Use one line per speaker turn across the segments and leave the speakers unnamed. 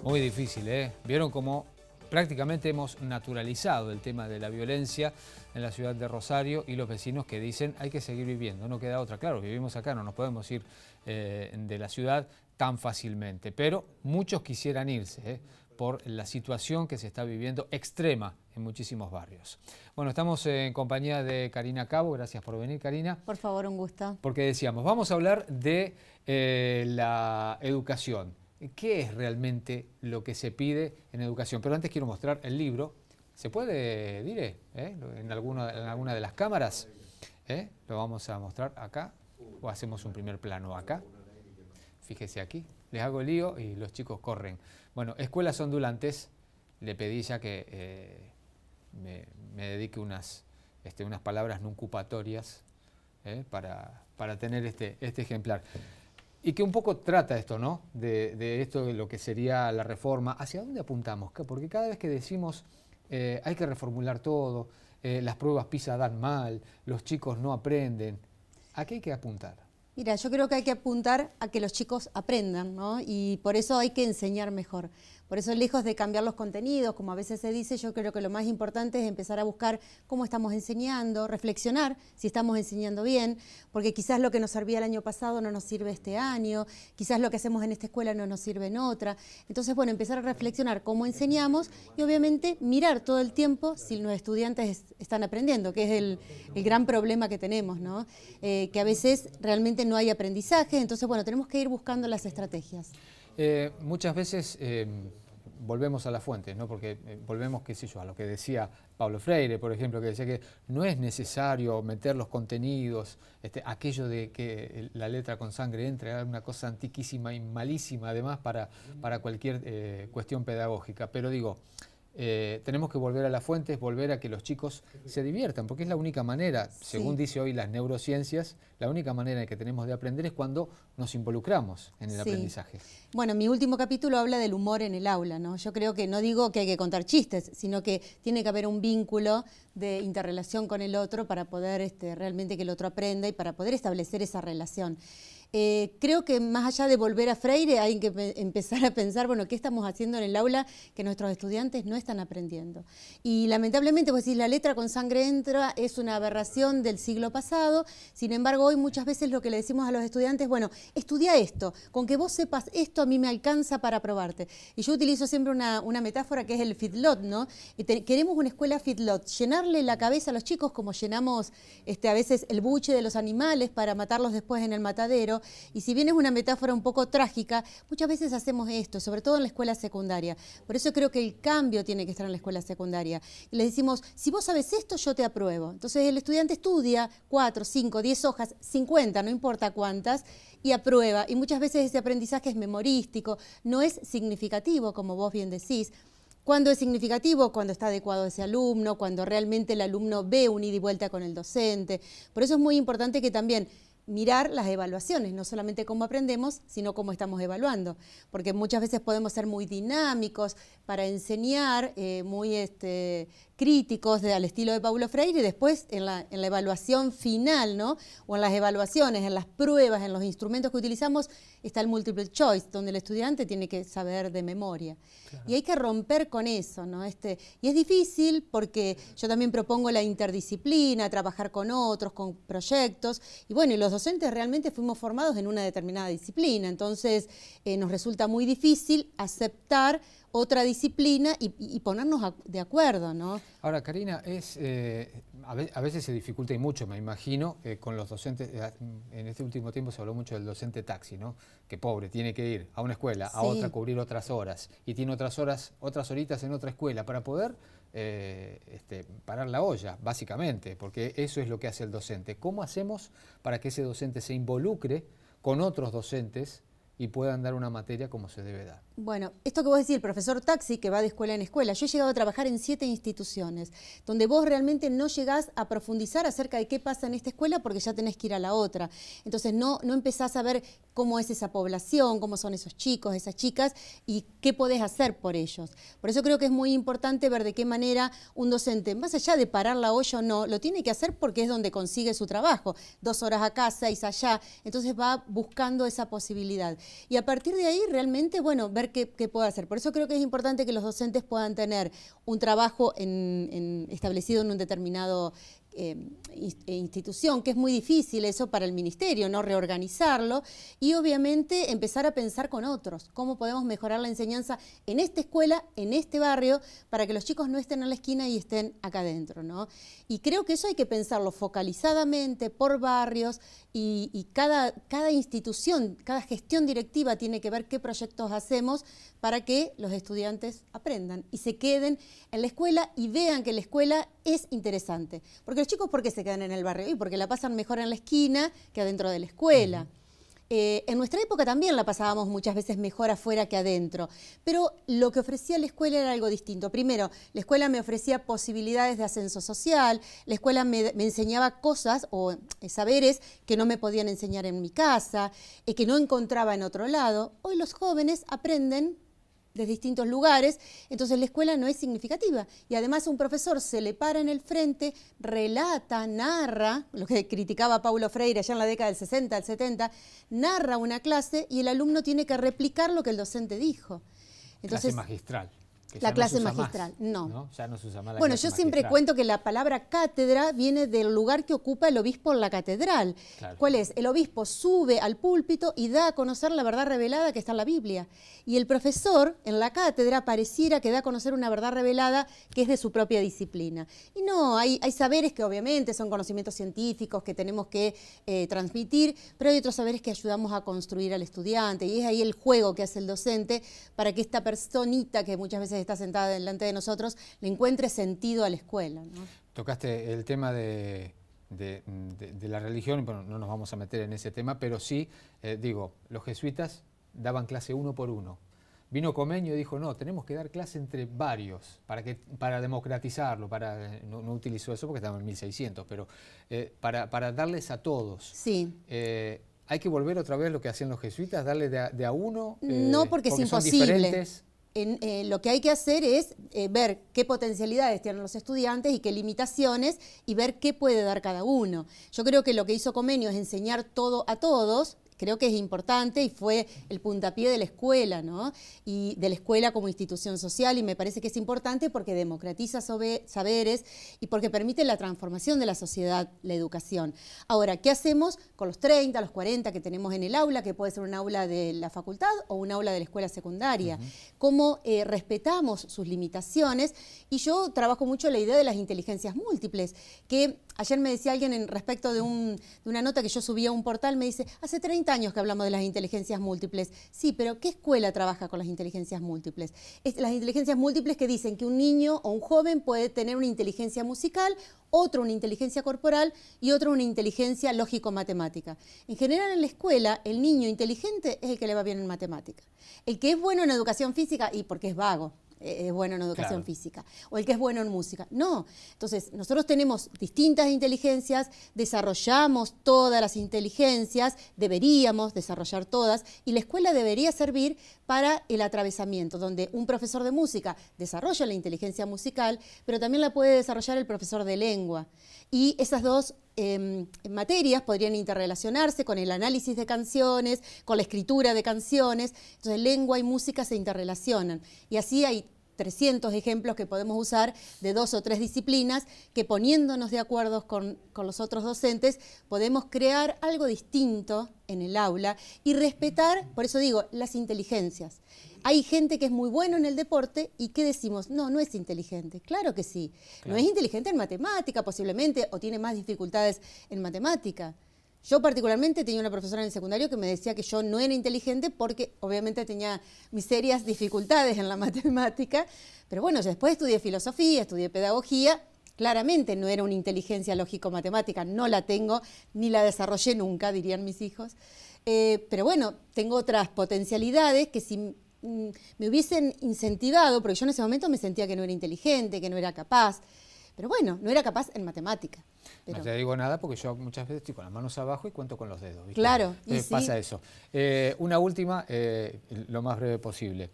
Muy difícil, ¿eh? Vieron cómo prácticamente hemos naturalizado el tema de la violencia en la ciudad de Rosario y los vecinos que dicen hay que seguir viviendo, no queda otra. Claro, vivimos acá, no nos podemos ir de la ciudad tan fácilmente, pero muchos quisieran irse, por la situación que se está viviendo extrema en muchísimos barrios. Bueno, estamos en compañía de Karina Cabo, gracias por venir, Karina.
Por favor, un gusto.
Porque decíamos, vamos a hablar de la educación. ¿Qué es realmente lo que se pide en educación? Pero antes quiero mostrar el libro. ¿Se puede, diré, en alguna de las cámaras? Lo vamos a mostrar acá, o hacemos un primer plano acá. Fíjese aquí, les hago el lío y los chicos corren. Bueno, Escuelas Ondulantes, le pedí ya que me dedique unas palabras nuncupatorias para tener este ejemplar. Y que un poco trata esto, ¿no? De esto, de lo que sería la reforma. ¿Hacia dónde apuntamos? Porque cada vez que decimos hay que reformular todo, las pruebas PISA dan mal, los chicos no aprenden, ¿a qué hay que apuntar?
Mira, yo creo que hay que apuntar a que los chicos aprendan, ¿no? Y por eso hay que enseñar mejor. Por eso, lejos de cambiar los contenidos, como a veces se dice, yo creo que lo más importante es empezar a buscar cómo estamos enseñando, reflexionar si estamos enseñando bien, porque quizás lo que nos servía el año pasado no nos sirve este año, quizás lo que hacemos en esta escuela no nos sirve en otra. Entonces, bueno, empezar a reflexionar cómo enseñamos y obviamente mirar todo el tiempo si los estudiantes están aprendiendo, que es el gran problema que tenemos, ¿no? Que a veces realmente no hay aprendizaje, entonces, bueno, tenemos que ir buscando las estrategias.
Muchas veces volvemos a la fuente, ¿no? Porque volvemos, qué sé yo, a lo que decía Pablo Freire, por ejemplo, que decía que no es necesario meter los contenidos, aquello de que la letra con sangre entre, una cosa antiquísima y malísima además para cualquier cuestión pedagógica. Pero digo, tenemos que volver a las fuentes, volver a que los chicos se diviertan, porque es la única manera, según dice hoy las neurociencias, la única manera en que tenemos de aprender es cuando nos involucramos en el aprendizaje.
Bueno, mi último capítulo habla del humor en el aula, ¿no? Yo creo que no digo que hay que contar chistes, sino que tiene que haber un vínculo de interrelación con el otro para poder realmente que el otro aprenda y para poder establecer esa relación. Creo que más allá de volver a Freire hay que empezar a pensar, bueno, ¿qué estamos haciendo en el aula que nuestros estudiantes no están aprendiendo? Y lamentablemente, pues si la letra con sangre entra es una aberración del siglo pasado, sin embargo hoy muchas veces lo que le decimos a los estudiantes, bueno, estudia esto, con que vos sepas esto a mí me alcanza para aprobarte. Y yo utilizo siempre una metáfora que es el feedlot, ¿no? Queremos una escuela feedlot, llenarle la cabeza a los chicos como llenamos a veces el buche de los animales para matarlos después en el matadero. Y si bien es una metáfora un poco trágica, muchas veces hacemos esto, sobre todo en la escuela secundaria. Por eso creo que el cambio tiene que estar en la escuela secundaria. Y les decimos, si vos sabes esto, yo te apruebo. Entonces el estudiante estudia 4, 5, 10 hojas, 50, no importa cuántas, y aprueba. Y muchas veces ese aprendizaje es memorístico, no es significativo, como vos bien decís. ¿Cuándo es significativo? Cuando está adecuado ese alumno, cuando realmente el alumno ve un ida y vuelta con el docente. Por eso es muy importante que también mirar las evaluaciones, no solamente cómo aprendemos, sino cómo estamos evaluando, porque muchas veces podemos ser muy dinámicos para enseñar, muy críticos al estilo de Paulo Freire, y después en la evaluación final, ¿no? O en las evaluaciones, en las pruebas, en los instrumentos que utilizamos, está el multiple choice, donde el estudiante tiene que saber de memoria. Claro. Y hay que romper con eso, ¿no? Y es difícil porque yo también propongo la interdisciplina, trabajar con otros, con proyectos, y bueno, y los docentes realmente fuimos formados en una determinada disciplina, entonces nos resulta muy difícil aceptar otra disciplina y ponernos de acuerdo, ¿no?
Ahora, Karina, a veces se dificulta y mucho, me imagino, con los docentes. En este último tiempo se habló mucho del docente taxi, ¿no? Que pobre, tiene que ir a una escuela, a otra, cubrir otras horas, y tiene otras horitas en otra escuela para poder parar la olla, básicamente, porque eso es lo que hace el docente. ¿Cómo hacemos para que ese docente se involucre con otros docentes y puedan dar una materia como se debe dar?
Bueno, esto que vos decís, el profesor taxi que va de escuela en escuela, yo he llegado a trabajar en 7 instituciones, donde vos realmente no llegás a profundizar acerca de qué pasa en esta escuela porque ya tenés que ir a la otra. Entonces no empezás a ver cómo es esa población, cómo son esos chicos, esas chicas y qué podés hacer por ellos. Por eso creo que es muy importante ver de qué manera un docente, más allá de parar la olla o no, lo tiene que hacer porque es donde consigue su trabajo. 2 horas acá, 6 allá, entonces va buscando esa posibilidad. Y a partir de ahí realmente, bueno, ver ver qué puedo hacer. Por eso creo que es importante que los docentes puedan tener un trabajo establecido en un determinado institución, que es muy difícil eso para el ministerio, ¿no? Reorganizarlo y obviamente empezar a pensar con otros, cómo podemos mejorar la enseñanza en esta escuela, en este barrio, para que los chicos no estén en la esquina y estén acá adentro, ¿no? Y creo que eso hay que pensarlo focalizadamente por barrios y cada institución, cada gestión directiva tiene que ver qué proyectos hacemos para que los estudiantes aprendan y se queden en la escuela y vean que la escuela es interesante. Porque los chicos, ¿por qué se quedan en el barrio? Y porque la pasan mejor en la esquina que adentro de la escuela. En nuestra época también la pasábamos muchas veces mejor afuera que adentro, pero lo que ofrecía la escuela era algo distinto. Primero, la escuela me ofrecía posibilidades de ascenso social, la escuela me enseñaba cosas o saberes que no me podían enseñar en mi casa, que no encontraba en otro lado. Hoy los jóvenes aprenden de distintos lugares, entonces la escuela no es significativa. Y además un profesor se le para en el frente, relata, narra, lo que criticaba Paulo Freire allá en la década del 60, del 70, narra una clase y el alumno tiene que replicar lo que el docente dijo.
Entonces, clase magistral.
La clase magistral, no.
Ya no se usa más la clase magistral.
Bueno, yo siempre cuento que la palabra cátedra viene del lugar que ocupa el obispo en la catedral.
Claro.
¿Cuál es? El obispo sube al púlpito y da a conocer la verdad revelada que está en la Biblia. Y el profesor en la cátedra pareciera que da a conocer una verdad revelada que es de su propia disciplina. Y no, hay saberes que obviamente son conocimientos científicos que tenemos que transmitir, pero hay otros saberes que ayudamos a construir al estudiante. Y es ahí el juego que hace el docente para que esta personita que muchas veces está sentada delante de nosotros, le encuentre sentido a la escuela, ¿no?
Tocaste el tema de la religión, bueno, no nos vamos a meter en ese tema, pero sí, los jesuitas daban clase uno por uno. Vino Comenio y dijo, no, tenemos que dar clase entre varios, para democratizarlo, no utilizó eso porque estamos en 1600, pero para darles a todos.
Sí.
¿Hay que volver otra vez lo que hacían los jesuitas, darle de a uno?
No, porque es imposible.
Son diferentes.
Lo que hay que hacer es ver qué potencialidades tienen los estudiantes y qué limitaciones y ver qué puede dar cada uno. Yo creo que lo que hizo Comenio es enseñar todo a todos. Creo que es importante y fue el puntapié de la escuela, ¿no? Y de la escuela como institución social, y me parece que es importante porque democratiza saberes y porque permite la transformación de la sociedad, la educación. Ahora, ¿qué hacemos con los 30, los 40 que tenemos en el aula, que puede ser un aula de la facultad o un aula de la escuela secundaria? ¿Cómo respetamos sus limitaciones? Y yo trabajo mucho la idea de las inteligencias múltiples, que ayer me decía alguien respecto de una nota que yo subí a un portal, me dice, hace 30 años que hablamos de las inteligencias múltiples. Sí, pero ¿qué escuela trabaja con las inteligencias múltiples? Las inteligencias múltiples que dicen que un niño o un joven puede tener una inteligencia musical, otro una inteligencia corporal y otro una inteligencia lógico-matemática. En general en la escuela, el niño inteligente es el que le va bien en matemática. El que es bueno en educación física, y porque es vago, es bueno en educación física, o el que es bueno en música. No, entonces nosotros tenemos distintas inteligencias, desarrollamos todas las inteligencias, deberíamos desarrollar todas, y la escuela debería servir para el atravesamiento, donde un profesor de música desarrolla la inteligencia musical, pero también la puede desarrollar el profesor de lengua. Y esas dos materias podrían interrelacionarse con el análisis de canciones, con la escritura de canciones. Entonces, lengua y música se interrelacionan. Y así hay 300 ejemplos que podemos usar de 2 o 3 disciplinas que poniéndonos de acuerdo con los otros docentes podemos crear algo distinto en el aula y respetar, por eso digo, las inteligencias. Hay gente que es muy bueno en el deporte y ¿qué decimos? No, no es inteligente. Claro que sí. Claro. No es inteligente en matemática posiblemente o tiene más dificultades en matemática. Yo particularmente tenía una profesora en el secundario que me decía que yo no era inteligente porque obviamente tenía mis serias dificultades en la matemática, pero bueno, yo después estudié filosofía, estudié pedagogía, claramente no era una inteligencia lógico-matemática, no la tengo, ni la desarrollé nunca, dirían mis hijos, pero bueno, tengo otras potencialidades que si me hubiesen incentivado, porque yo en ese momento me sentía que no era inteligente, que no era capaz, pero bueno, no era capaz en matemática. Pero...
No te digo nada porque yo muchas veces estoy con las manos abajo y cuento con los dedos, ¿viste?
Claro.
Pasa eso. Una última, lo más breve posible.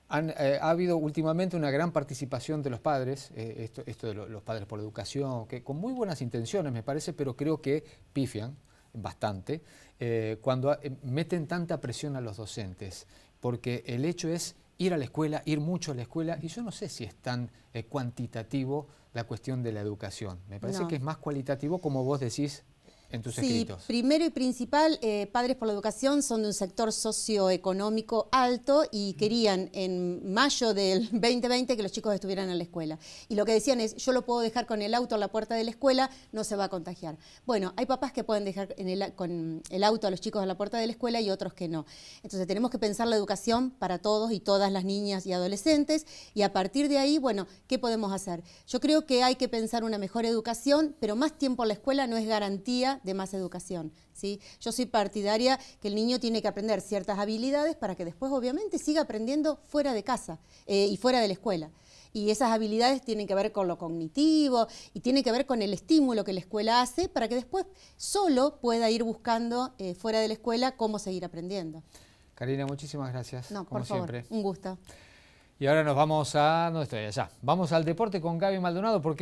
Ha habido últimamente una gran participación de los padres, esto de los padres por la educación, que con muy buenas intenciones me parece, pero creo que pifian. bastante, cuando meten tanta presión a los docentes, porque el hecho es ir a la escuela, ir mucho a la escuela, y yo no sé si es tan cuantitativo la cuestión de la educación. Me parece que es más cualitativo, como vos decís en tus escritos.
Primero y principal, Padres por la Educación son de un sector socioeconómico alto y querían en mayo del 2020 que los chicos estuvieran en la escuela. Y lo que decían es, yo lo puedo dejar con el auto a la puerta de la escuela, no se va a contagiar. Bueno, hay papás que pueden dejar con el auto a los chicos a la puerta de la escuela y otros que no. Entonces tenemos que pensar la educación para todos y todas las niñas y adolescentes, y a partir de ahí, bueno, ¿qué podemos hacer? Yo creo que hay que pensar una mejor educación, pero más tiempo en la escuela no es garantía de más educación, ¿sí? Yo soy partidaria que el niño tiene que aprender ciertas habilidades para que después obviamente siga aprendiendo fuera de casa y fuera de la escuela. Y esas habilidades tienen que ver con lo cognitivo y tienen que ver con el estímulo que la escuela hace para que después solo pueda ir buscando fuera de la escuela cómo seguir aprendiendo.
Karina, muchísimas gracias.
No,
como
por favor,
siempre.
un gusto.
Y ahora nos vamos a... ¿Dónde estoy? Allá. Vamos al deporte con Gaby Maldonado porque...